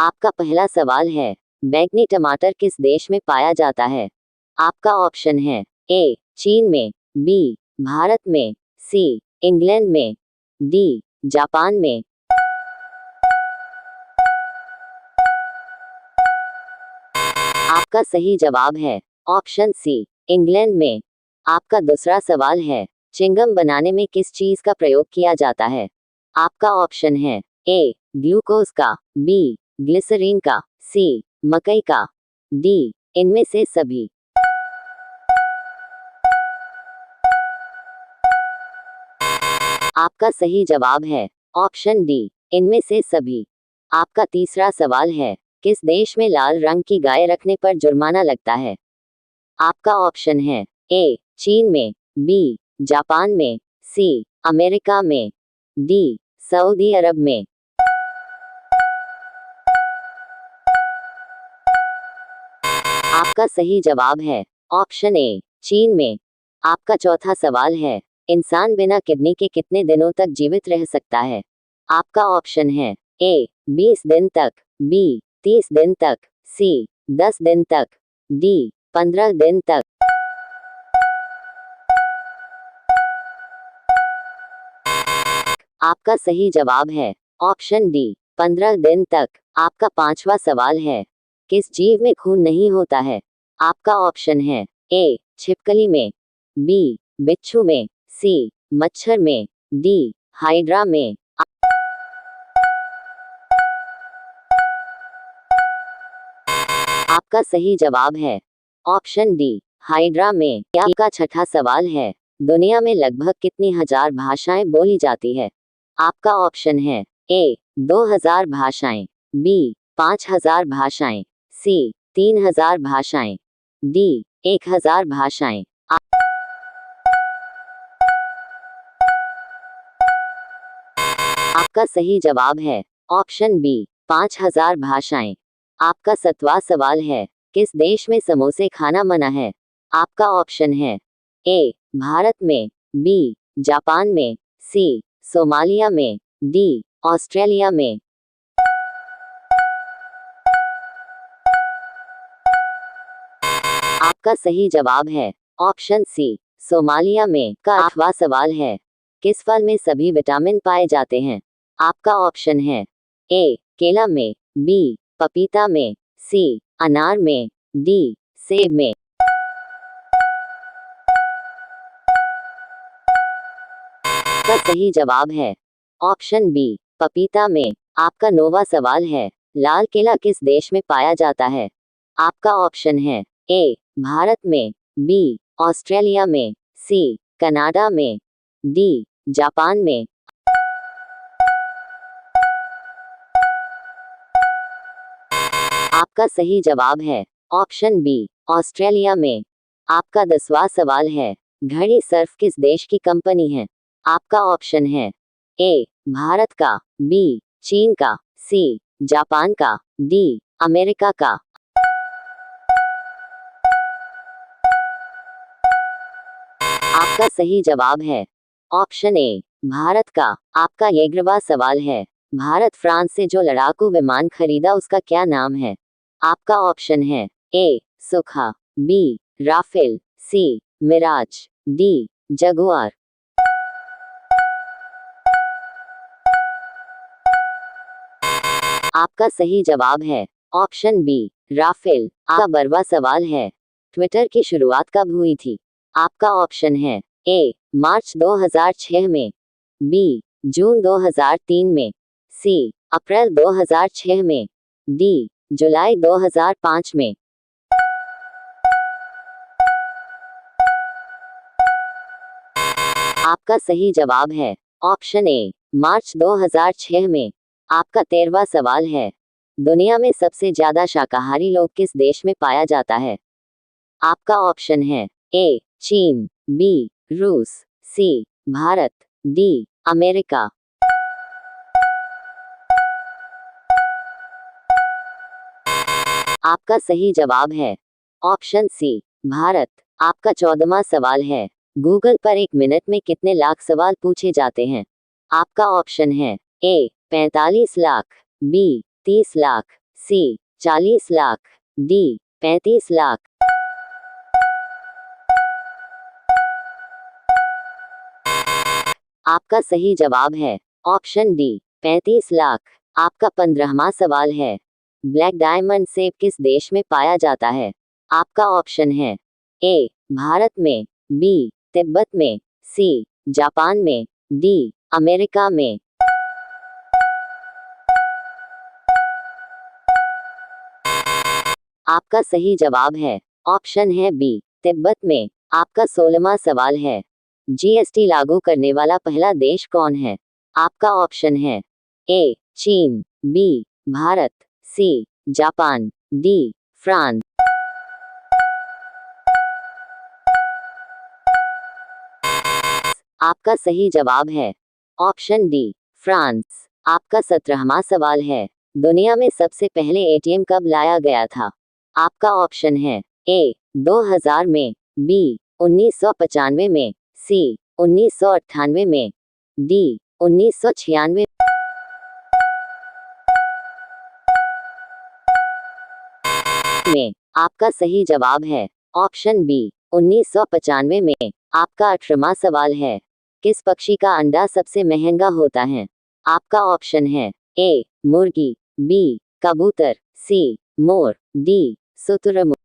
आपका पहला सवाल है, बैंगनी टमाटर किस देश में पाया जाता है? आपका ऑप्शन है ए चीन में, बी भारत में, सी इंग्लैंड में, डी जापान में। आपका सही जवाब है ऑप्शन सी इंग्लैंड में। आपका दूसरा सवाल है, च्युइंगम बनाने में किस चीज का प्रयोग किया जाता है? आपका ऑप्शन है ए ग्लूकोज का, बी ग्लिसरीन का, सी मकई का, डी इनमें से सभी। आपका सही जवाब है ऑप्शन डी इनमें से सभी। आपका तीसरा सवाल है, किस देश में लाल रंग की गाय रखने पर जुर्माना लगता है? आपका ऑप्शन है ए चीन में, बी जापान में, सी अमेरिका में, डी सऊदी अरब में। आपका सही जवाब है ऑप्शन ए चीन में। आपका चौथा सवाल है, इंसान बिना किडनी के कितने दिनों तक जीवित रह सकता है? आपका ऑप्शन है ए 20 दिन तक, बी 30 दिन तक, सी 10 दिन तक, डी 15 दिन तक। आपका सही जवाब है ऑप्शन डी 15 दिन तक। आपका पांचवा सवाल है, किस जीव में खून नहीं होता है? आपका ऑप्शन है ए छिपकली में, बी बिच्छू में, सी मच्छर में, डी हाइड्रा में। आपका सही जवाब है ऑप्शन डी हाइड्रा में। आपका छठा सवाल है, दुनिया में लगभग कितनी हजार भाषाएं बोली जाती है? आपका ऑप्शन है ए 2000 भाषाएं, बी 5000 भाषाएं, सी 3000 भाषाएं, डी 1000 भाषाएं। आपका सही जवाब है ऑप्शन बी 5000 भाषाएं। आपका सातवां सवाल है, किस देश में समोसे खाना मना है? आपका ऑप्शन है ए भारत में, बी जापान में, सी सोमालिया में, डी ऑस्ट्रेलिया में। आपका सही जवाब है ऑप्शन सी सोमालिया में। का आठवां सवाल है, किस फल में सभी विटामिन पाए जाते हैं? आपका ऑप्शन है ए केला में, बी पपीता में, सी अनार में, डी सेब में। का सही जवाब है ऑप्शन बी पपीता में। आपका नौवां सवाल है, लाल किला किस देश में पाया जाता है? आपका ऑप्शन है ए भारत में, बी ऑस्ट्रेलिया में, सी कनाडा में, डी जापान में। आपका सही जवाब है ऑप्शन बी ऑस्ट्रेलिया में। आपका 10वां सवाल है, घड़ी सर्फ किस देश की कंपनी है? आपका ऑप्शन है ए भारत का, बी चीन का, सी जापान का, डी अमेरिका का। आपका सही जवाब है ऑप्शन ए भारत का। आपका 11वां सवाल है, भारत फ्रांस से जो लड़ाकू विमान खरीदा उसका क्या नाम है? आपका ऑप्शन है ए सुखा, बी राफेल, सी मिराज, डी जगुआर। आपका सही जवाब है ऑप्शन बी राफेल। आपका 12वां सवाल है, ट्विटर की शुरुआत कब हुई थी? आपका ऑप्शन है ए मार्च 2006 में, बी जून 2003 में, सी अप्रैल 2006 में, डी जुलाई 2005 में। आपका सही जवाब है ऑप्शन ए मार्च 2006 में। आपका 13वां सवाल है, दुनिया में सबसे ज्यादा शाकाहारी लोग किस देश में पाया जाता है? आपका ऑप्शन है ए चीन, बी रूस, सी भारत, डी अमेरिका। आपका सही जवाब है ऑप्शन सी भारत। आपका 14वां सवाल है, गूगल पर एक मिनट में कितने लाख सवाल पूछे जाते हैं? आपका ऑप्शन है ए 45 लाख, बी 30 लाख, सी 40 लाख, डी 35 लाख। आपका सही जवाब है ऑप्शन डी 35 लाख। आपका 15वां सवाल है, ब्लैक डायमंड सेब किस देश में पाया जाता है? आपका ऑप्शन है ए भारत में, बी तिब्बत में, सी जापान में, डी अमेरिका में। आपका सही जवाब है ऑप्शन है बी तिब्बत में। आपका 16वां सवाल है, जीएसटी लागू करने वाला पहला देश कौन है? आपका ऑप्शन है ए चीन, B Bharat, C Japan, D France. आपका सही जवाब है ऑप्शन डी फ्रांस। आपका 17वां सवाल है, दुनिया में सबसे पहले एटीएम कब लाया गया था? आपका ऑप्शन है ए 2000 में, बी 1995 में, सी 1998 में, डी 1996 में। आपका सही जवाब है ऑप्शन बी 1995 में। आपका 18वां सवाल है, किस पक्षी का अंडा सबसे महंगा होता है? आपका ऑप्शन है ए मुर्गी, बी कबूतर, सी मोर, डी शुतुरमुर्ग।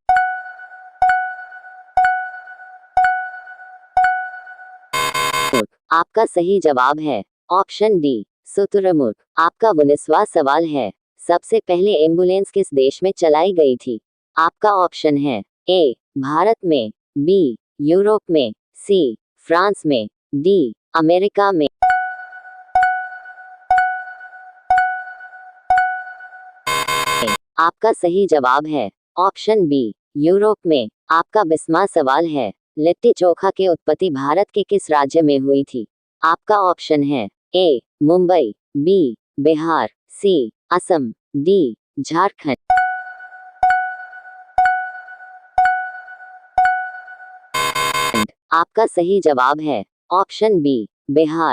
आपका सही जवाब है ऑप्शन डी शुतुरमुर्ग। आपका 19वां सवाल है, सबसे पहले एम्बुलेंस किस देश में चलाई गई थी? आपका ऑप्शन है ए भारत में, बी यूरोप में, सी फ्रांस में, डी अमेरिका में। आपका सही जवाब है ऑप्शन बी यूरोप में। आपका 20वां सवाल है, लिट्टी चोखा की उत्पत्ति भारत के किस राज्य में हुई थी? आपका ऑप्शन है ए मुंबई, बी बिहार, सी असम, डी झारखंड। आपका सही जवाब है ऑप्शन बी बिहार।